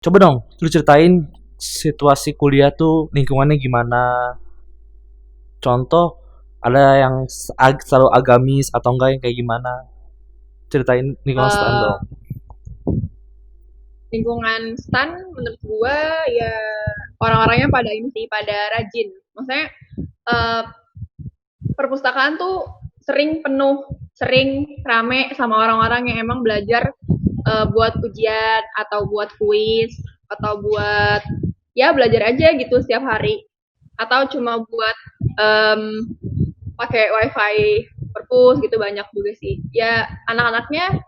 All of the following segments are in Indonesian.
Coba dong, lu ceritain situasi kuliah tuh lingkungannya gimana. Contoh, ada yang selalu agamis atau enggak yang kayak gimana. Ceritain lingkungan stand Eh, dong. Lingkungan stan menurut gua ya orang-orangnya pada ini sih, pada rajin. Maksudnya eh, perpustakaan tuh sering penuh, sering rame sama orang-orang yang emang belajar buat ujian atau buat kuis atau buat ya belajar aja gitu setiap hari atau cuma buat um, pakai wifi perpus gitu banyak juga sih ya anak-anaknya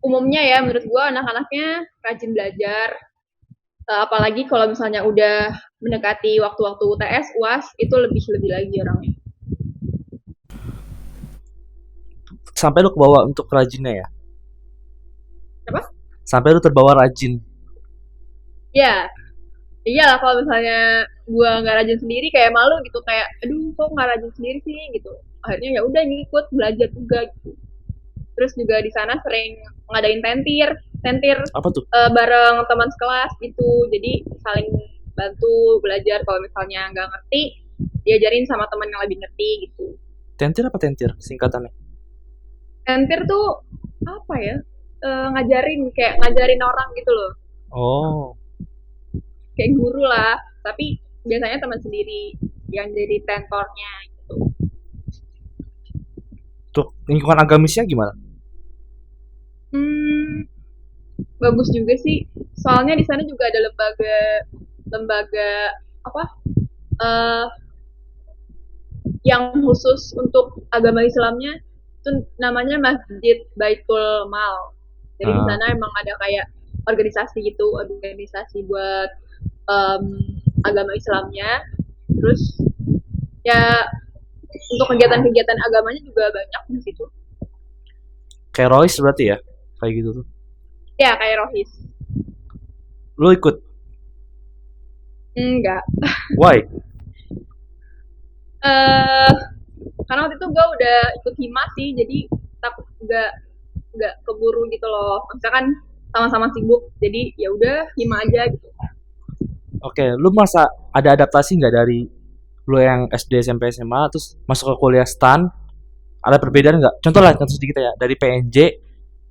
umumnya ya menurut gua anak-anaknya rajin belajar. Apalagi kalau misalnya udah mendekati waktu-waktu UTS UAS itu lebih lagi orangnya Sampai lu kebawa untuk rajinnya ya. apa Sampai lu terbawa rajin. ya iyalah kalau misalnya gua nggak rajin sendiri kayak malu gitu kayak aduh kok nggak rajin sendiri sih gitu akhirnya ya udah ngikut belajar juga gitu. Terus juga di sana sering ngadain tentir tentir Apa tuh? bareng teman sekelas gitu jadi saling bantu belajar kalau misalnya nggak ngerti diajarin sama teman yang lebih ngerti gitu. Tentir apa tentir singkatannya? Tentir tuh apa ya ngajarin kayak ngajarin orang gitu loh Oh, kayak guru lah tapi biasanya teman sendiri yang jadi tentornya gitu. untuk lingkungan agamisnya gimana? Hmm, bagus juga sih. Soalnya di sana juga ada lembaga lembaga apa eh yang khusus untuk agama Islamnya itu namanya Masjid Baitul Mal. Jadi di Ah, sana emang ada kayak organisasi gitu, organisasi buat em, agama Islamnya. Terus ya untuk kegiatan-kegiatan agamanya juga banyak di situ. kayak Royce berarti ya? Kayak gitu tuh. Ya kayak Rohis. Lu ikut? Enggak. Why? Eh karena waktu itu gue udah ikut hima sih, jadi takut nggak keburu gitu loh. Maksudnya kan sama-sama sibuk, jadi ya udah hima aja gitu. Oke, lu masa ada adaptasi nggak dari lu yang SD, SMP, SMA, terus masuk ke kuliah STAN? Ada perbedaan nggak? Contoh lah, contoh sedikit ya. Dari PNJ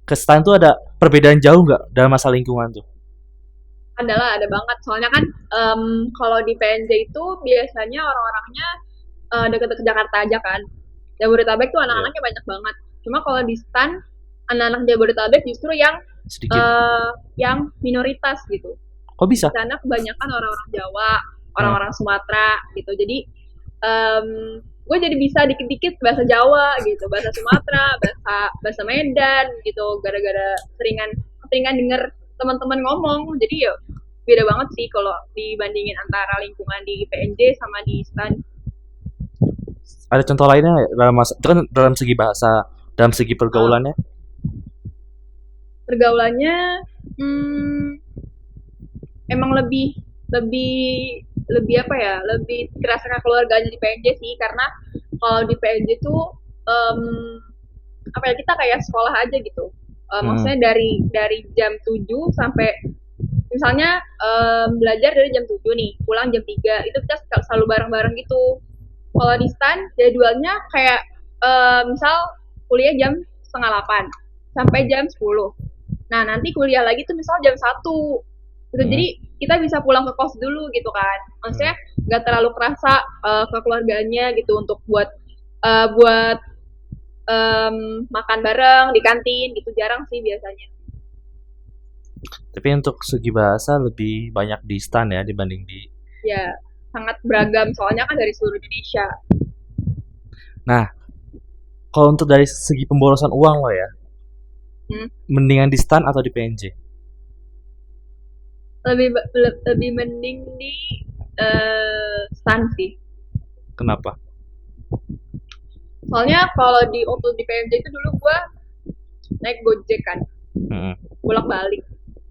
ke STAN tuh ada perbedaan jauh nggak dalam masalah lingkungan tuh? Adalah ada banget. Soalnya kan kalau di PNJ itu biasanya orang-orangnya deket-deket Jakarta aja kan. Jabodetabek tuh Iya, anak-anaknya banyak banget. Cuma kalau di STAN anak-anak Jabodetabek justru sedikit. yang minoritas gitu. Kok Di bisa? sana kebanyakan orang-orang Jawa, Hah. orang-orang Sumatera gitu. Jadi um, gue jadi bisa dikit-dikit bahasa Jawa gitu, bahasa Sumatera, bahasa bahasa Medan gitu, gara-gara seringan seringan denger teman-teman ngomong. Jadi ya beda banget sih kalau dibandingin antara lingkungan di PNJ sama di STAN. Ada contoh lainnya nggak dalam masa, itu kan dalam segi bahasa, dalam segi Uh, pergaulannya? Pergaulannya hmm, emang lebih lebih lebih apa ya lebih kerasa keluarganya di PNJ sih karena kalau di PNJ tuh um, apa ya kita kayak sekolah aja gitu. Hmm. Maksudnya dari jam 7 sampai misalnya belajar dari jam 7 nih pulang jam 3 itu kita selalu bareng-bareng gitu. Kalau di stan jadwalnya kayak misal kuliah jam setengah 8 sampai jam 10. Nah nanti kuliah lagi tuh misal jam 1 gitu. Hmm. Jadi kita bisa pulang ke kos dulu gitu kan. Hmm. Maksudnya nggak terlalu kerasa kekeluarganya gitu untuk buat makan bareng di kantin gitu jarang sih biasanya. Tapi untuk segi bahasa lebih banyak di STAN ya dibanding di. Ya sangat beragam soalnya kan dari seluruh Indonesia. Nah, kalau untuk dari segi pemborosan uang lo ya, Hmm. mendingan di STAN atau di PNJ? Lebih mending di stan sih. Kenapa? Soalnya kalau waktu di PMJ itu dulu gue naik Gojek kan, Hmm. bolak balik.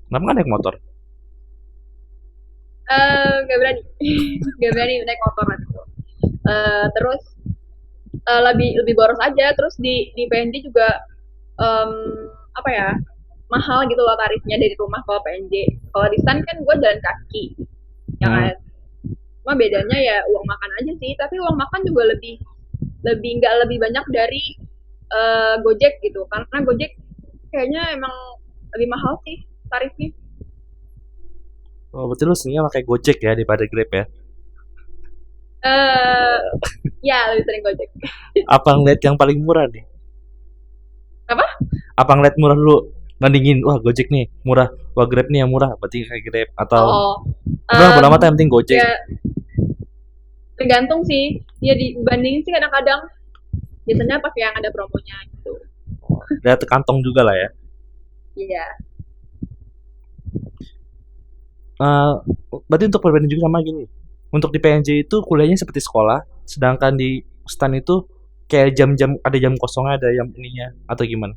Kenapa nggak naik motor? Gak berani, gak berani naik motor nanti. Terus lebih lebih boros aja. Terus di PNJ juga um, apa ya mahal gitu loh tarifnya dari rumah kalau PNJ. Kalau di stan kan gue jalan kaki, ya Hmm. kan. Cuma bedanya ya uang makan aja sih, tapi uang makan juga lebih lebih nggak lebih banyak dari Gojek gitu, karena Gojek kayaknya emang lebih mahal sih tarifnya. Oh, berarti lu seringnya pakai Gojek ya daripada Grab ya? eh Ya lebih sering Gojek. Apa ngeliat yang paling murah nih? Apa? Apa ngeliat murah lu bandingin, wah Gojek nih murah, wah Grab nih yang murah, berarti kayak Grab atau Oh, udah bodo em, amat yang penting Gojek. ya tergantung sih. Ya dibandingin sih kadang-kadang biasanya pakai yang ada promonya gitu. Lihat kantong juga lah ya. Iya. Eh, berarti untuk perbedaan juga sama gini. Untuk di PNJ itu kuliahnya seperti sekolah, sedangkan di STAN itu kayak jam-jam ada jam kosongnya, ada jam ininya atau gimana?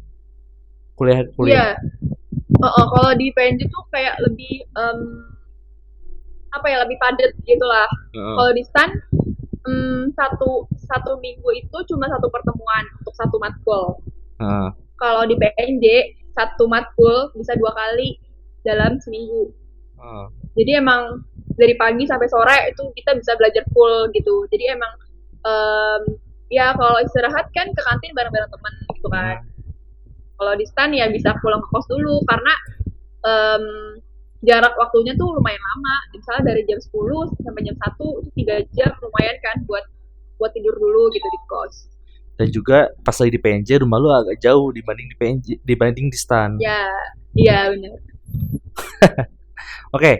Kuliah. Iya. Kalau di PNJ tuh kayak lebih apa ya, lebih padat gitulah. Heeh. Kalau di STAN satu satu minggu itu cuma satu pertemuan untuk satu matkul. Heeh. Kalau di PNJ satu matkul bisa 2 kali dalam seminggu. Heeh. Jadi emang dari pagi sampai sore itu kita bisa belajar full gitu. Jadi emang em, ya kalau istirahat kan ke kantin bareng-bareng teman gitu kan. Kalau di stan ya bisa pulang ke kos dulu karena em, jarak waktunya tuh lumayan lama. Misalnya dari jam 10 sampai jam 1 itu 3 jam, lumayan kan buat buat tidur dulu gitu di kos. Dan juga pas lagi di PNJ rumah lu agak jauh dibanding di PNJ dibanding di STAN. Ya, iya benar. Oke,